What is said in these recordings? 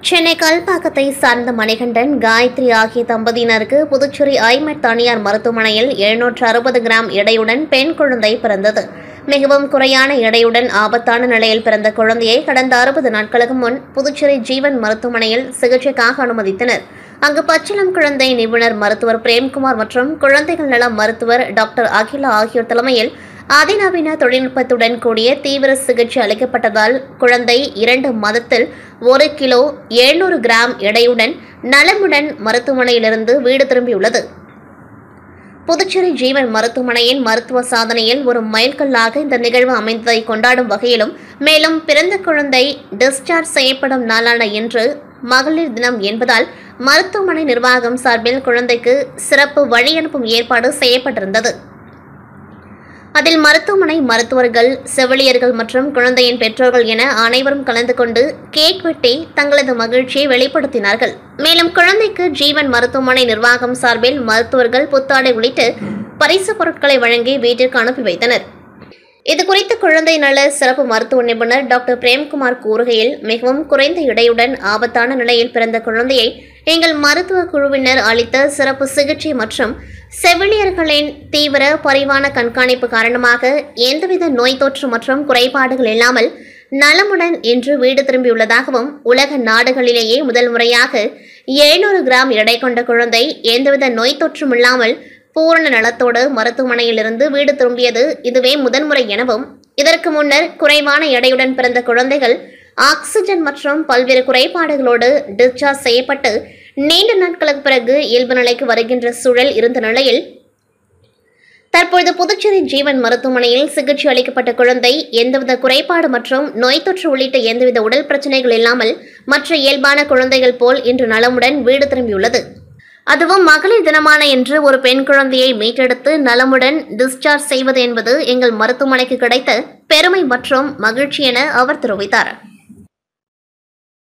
சென்னை கல்பாக்கத்தை சார்ந்த மணிகண்டன், காயத்ரி ஆகிய தம்பதியினருக்கு புதுச்சேரி ஐமெட் தனியார் மருத்துவமனையில் 760 கிராம் எடையுடன் பெண் குழந்தை பிறந்தது. மிகவும் குறையான எடையுடன் ஆபத்தான நிலையில் பிறந்த குழந்தையை கடந்த 60 நாட்களுக்கு முன் புதுச்சேரி ஜீவன் மருத்துவமனையில் சிகிச்சைக்காக அனுமதித்தனர். அங்கு பச்சிளம் குழந்தை நிபுணர் மருத்துவர் பிரேம்குமார் மற்றும் குழந்தைகள் நல மருத்துவர் டாக்டர் அகிலா ஆகியோர் தலைமையில் அதிநவீன தொழில்நுட்பத்துடன் கூடிய தீவிர சிகிச்சை அளிக்கப்பட்டதால் குழந்தை 2 மாதத்தில் 1 கிலோ 700 கிராம் எடையுடன் நலமுடன் மருத்துவமனையிலிருந்து வீடு திரும்பியுள்ளது. புதுச்சேரி ஜீவன் மருத்துவமனையின் மருத்துவ சாதனையில் ஒரு மைல்கல்லாக இந்த நிகழ்வு அமைந்ததை கொண்டாடும் வகையிலும், மேலும் பிறந்த குழந்தை டிஸ்சார்ஜ் செய்யப்படும் நாளான இன்று மகளிர் தினம் என்பதால் மருத்துவமனை நிர்வாகம் சார்பில் குழந்தைக்கு சிறப்பு வழியனுப்பும் ஏற்பாடு செய்யப்பட்டிருந்தது. அதில் மருத்துவமனை மருத்துவர்கள், செவிலியர்கள் மற்றும் குழந்தையின் பெற்றோர்கள் என அனைவரும் கலந்து கொண்டு கேக் வெட்டி தங்களது மகிழ்ச்சியை வெளிப்படுத்தினார்கள். மேலும் குழந்தைக்கு ஜீவன் மருத்துவமனை நிர்வாகம் சார்பில் மருத்துவர்கள் புத்தாடை உள்ளிட்ட பரிசு பொருட்களை வழங்கி வீட்டிற்கு அனுப்பி வைத்தனர். இதுகுறித்து குழந்தை நல சிறப்பு மருத்துவ நிபுணர் டாக்டர் பிரேம்குமார் கூறுகையில், மிகவும் குறைந்த எடையுடன் ஆபத்தான நிலையில் பிறந்த குழந்தையை எங்கள் மருத்துவ குழுவினர் அளித்த சிறப்பு சிகிச்சை மற்றும் செவிலியர்களின் தீவிர பரிவான கண்காணிப்பு காரணமாக எந்தவித நோய் தொற்று மற்றும் குறைபாடுகள் இல்லாமல் நலமுடன் இன்று வீடு திரும்பியுள்ளதாகவும், உலக நாடுகளிலேயே முதல் முறையாக 700 கிராம் எடை கொண்ட குழந்தை எந்தவித நோய் தொற்றும் இல்லாமல் பூரண நலத்தோடு மருத்துவமனையிலிருந்து வீடு திரும்பியது இதுவே முதன்முறை எனவும், இதற்கு முன்னர் குறைவான எடையுடன் பிறந்த குழந்தைகள் ஆக்சிஜன் மற்றும் பல்வேறு குறைபாடுகளோடு டிஸ்சார்ஜ் செய்யப்பட்டு நீண்ட நாட்களுக்கு பிறகு இயல்பு நிலைக்கு வருகின்ற சூழல் இருந்த நிலையில், தற்பொழுது புதுச்சேரி ஜீவன் மருத்துவமனையில் சிகிச்சை அளிக்கப்பட்ட குழந்தை எந்தவித குறைபாடு மற்றும் நோய் தொற்று உள்ளிட்ட எந்தவித உடல் பிரச்சனைகள் இல்லாமல் மற்ற இயல்பான குழந்தைகள் போல் இன்று நலமுடன் வீடு திரும்பியுள்ளது. அதுவும் மகளிர் தினமான இன்று ஒரு பெண் குழந்தையை மீட்டெடுத்து நலமுடன் டிஸ்சார்ஜ் செய்வது என்பது எங்கள் மருத்துவமனைக்கு கிடைத்த பெருமை மற்றும் மகிழ்ச்சி என அவர் தெரிவித்தார்.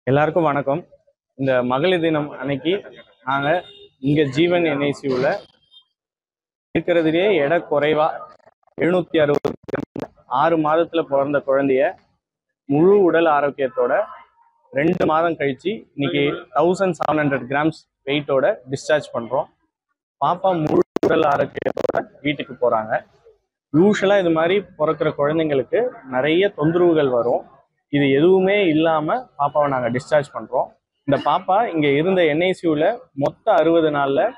எல்லாருக்கும் வணக்கம். இந்த மகளிர் தினம் அன்னைக்கு நாங்கள் இங்கே ஜீவன் என்ஐசியூவில் இருக்கிறதுலேயே எடை குறைவா 760 6 மாதத்தில் பிறந்த குழந்தைய முழு உடல் ஆரோக்கியத்தோட 2 மாதம் கழிச்சு இன்னைக்கு 1700 கிராம்ஸ் வெயிட்டோட டிஸ்சார்ஜ் பண்ணுறோம். பாப்பா முழு உடல் ஆரோக்கியத்தோட வீட்டுக்கு போகிறாங்க. யூஸ்வலாக இது மாதிரி பிறக்கிற குழந்தைங்களுக்கு நிறைய தொந்தரவுகள் வரும். இது எதுவுமே இல்லாமல் பாப்பாவை நாங்கள் டிஸ்சார்ஜ் பண்ணுறோம். இந்த பாப்பா இங்கே இருந்த என்ஐசியூவில் மொத்த 60 நாளில்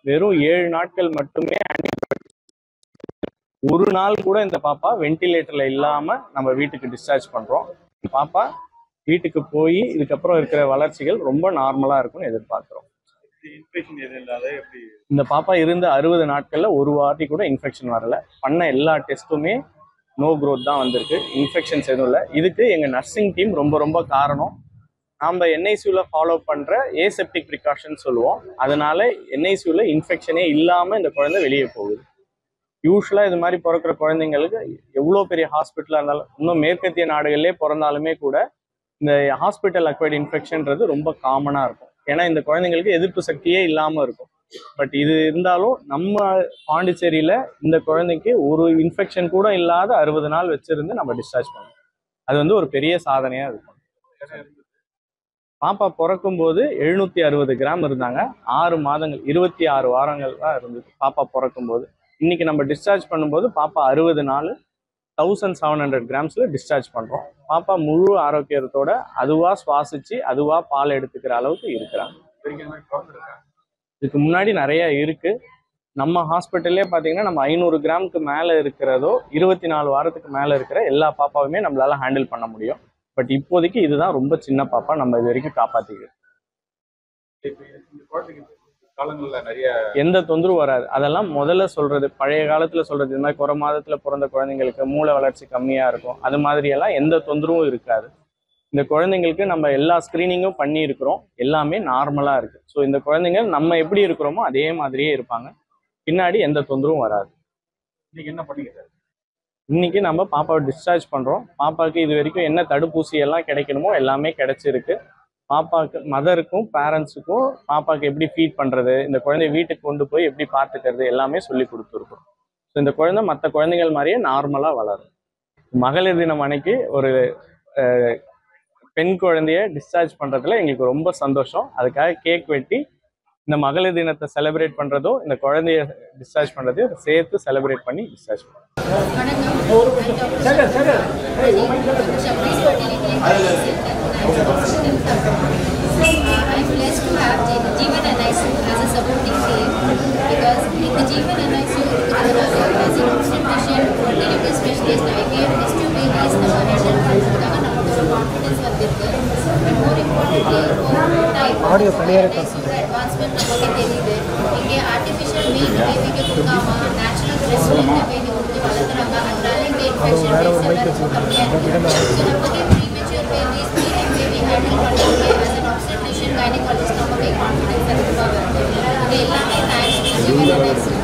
வெறும் 7 நாட்கள் மட்டுமே, ஒரு நாள் கூட இந்த பாப்பா வென்டிலேட்டரில் இல்லாமல் நம்ம வீட்டுக்கு டிஸ்சார்ஜ் பண்ணுறோம். பாப்பா வீட்டுக்கு போய் இதுக்கப்புறம் இருக்கிற வளர்ச்சிகள் ரொம்ப நார்மலாக இருக்கும்னு எதிர்பார்க்குறோம். இந்த பாப்பா இருந்த 60 நாட்கள்ல ஒரு வாட்டி கூட இன்ஃபெக்ஷன் வரல. பண்ண எல்லா டெஸ்ட்டுமே நோ க்ரோத் தான் வந்திருக்கு. இன்ஃபெக்ஷன்ஸ் எதுவும் இல்லை. இதுக்கு எங்கள் நர்சிங் டீம் ரொம்ப காரணம். நம்ம என்ஐசியூவில் ஃபாலோ பண்ணுற ஏசெப்டிக் ப்ரிகாஷன் சொல்லுவோம். அதனால என்ஐசியூவில் இன்ஃபெக்ஷனே இல்லாமல் இந்த குழந்தை வெளியே போகுது. யூஸ்வலாக இது மாதிரி பிறக்கிற குழந்தைங்களுக்கு எவ்வளோ பெரிய ஹாஸ்பிட்டலாக இருந்தாலும், இன்னும் மேற்கத்திய நாடுகளிலே பிறந்தாலுமே கூட இந்த ஹாஸ்பிட்டல் அக்வைர்டு இன்ஃபெக்ஷன்றது ரொம்ப காமனாக இருக்கும். ஏன்னா இந்த குழந்தைங்களுக்கு எதிர்ப்பு சக்தியே இல்லாமல் இருக்கும். பட் இது இருந்தாலும் நம்ம பாண்டிச்சேரியில் இந்த குழந்தைக்கு ஒரு இன்ஃபெக்ஷன் கூட இல்லாத 60 நாள் வச்சிருந்து நம்ம டிஸ்சார்ஜ் பண்ணுவோம். அது ஒரு பெரிய சாதனையாக இருக்கும். பாப்பா பிறக்கும் போது 760 கிராம் இருந்தாங்க. 6 மாதங்கள் 26 வாரங்கள் தான் இருந்தது பாப்பா பிறக்கும் போது. இன்னைக்கு நம்ம டிஸ்சார்ஜ் பண்ணும்போது பாப்பா 60 நாள் 1700 கிராம்ஸில் டிஸ்சார்ஜ் பண்ணுறோம். பாப்பா முழு ஆரோக்கியத்தோட அதுவாக சுவாசிச்சு அதுவாக பால் எடுத்துக்கிற அளவுக்கு இருக்கிறாங்க. இதுக்கு முன்னாடி நிறைய இருக்கு. நம்ம ஹாஸ்பிட்டல்லே பார்த்தீங்கன்னா நம்ம 500 கிராமுக்கு மேலே இருக்கிறதோ 24 வாரத்துக்கு மேலே இருக்கிற எல்லா பாப்பாவுமே நம்மளால ஹேண்டில் பண்ண முடியும். பட் இப்போதைக்கு இதுதான் ரொம்ப சின்ன பாப்பா நம்ம இது வரைக்கும் காப்பாற்றிக்கிறோம். எந்த தொந்தரவும் வராது. அதெல்லாம் முதல்ல சொல்றது, பழைய காலத்துல சொல்றது, இந்த மாதிரி குறை மாதத்துல பிறந்த குழந்தைங்களுக்கு மூளை வளர்ச்சி கம்மியா இருக்கும், அது மாதிரி எல்லாம் எந்த தொந்தரவும் இருக்காது. இந்த குழந்தைங்களுக்கு நம்ம எல்லா ஸ்கிரீனிங்கும் பண்ணி இருக்கிறோம். எல்லாமே நார்மலா இருக்கு. ஸோ இந்த குழந்தைங்க நம்ம எப்படி இருக்கிறோமோ அதே மாதிரியே இருப்பாங்க. பின்னாடி எந்த தொந்தரவும் வராது. இன்னைக்கு என்ன பண்ணிக்கிறாரு? இன்னைக்கு நம்ம பாப்பாவை டிஸ்சார்ஜ் பண்றோம். பாப்பாவுக்கு இது வரைக்கும் என்ன தடுப்பூசி எல்லாம் கிடைக்கணுமோ எல்லாமே கிடைச்சிருக்கு. பாப்பாவுக்கு மதருக்கும் பேரண்ட்ஸுக்கும் பாப்பாவுக்கு எப்படி ஃபீட் பண்ணுறது, இந்த குழந்தைய வீட்டுக்கு கொண்டு போய் எப்படி பார்த்துக்கிறது எல்லாமே சொல்லி கொடுத்துருக்கோம். ஸோ இந்த குழந்தை மற்ற குழந்தைகள் மாதிரியே நார்மலாக வளரும். மகளிர் தினம் அன்னைக்கு ஒரு பெண் குழந்தைய டிஸ்சார்ஜ் பண்ணுறதுல எங்களுக்கு ரொம்ப சந்தோஷம். அதுக்காக கேக் வெட்டி இந்த மகளிர் தினத்தை செலிப்ரேட் பண்ணுறதோ இந்த குழந்தைய டிஸ்சார்ஜ் பண்ணுறதையும் சேர்த்து செலிப்ரேட் பண்ணி டிஸ்சார்ஜ் பண்ணுறோம். I'm blessed to have Jeevan NICU as a supporting team because in the Jeevan NICU as an obstetrician fertility specialist IVF test babies நம்ம ஹேண்டில் பண்ணுறதுக்காக நமக்கு ஒரு கான்ஃபிடன்ஸ் வந்திருக்கு. அண்ட் மோர் இம்பார்ட்டன்ட்லி அட்வான்ஸ்மெண்ட் நமக்கு தெரியுது. இங்கே ஆர்டிஃபிஷியல் மீட் பேபிக்கு கொடுக்காம நேச்சுரல் பிரெஸ்ட் மில்க் பேபி கொடுத்து வளர்க்குறாங்க. அதனால இங்கே இன்ஃபெக்ஷன் ரேட்ஸ் எல்லாம் ரொம்ப கம்மியாக இருக்குது. ஸோ நமக்கு ப்ரீமெச்சூர் பேபிஸ் பேபி ஹேண்டில் பண்ணுறது as an obstetrician gynecologist நமக்கு கான்ஃபிடன்ஸ் அதிகமாக வருது. இது எல்லாமே தேங்க்ஸ் டு ஜீவன் NICU.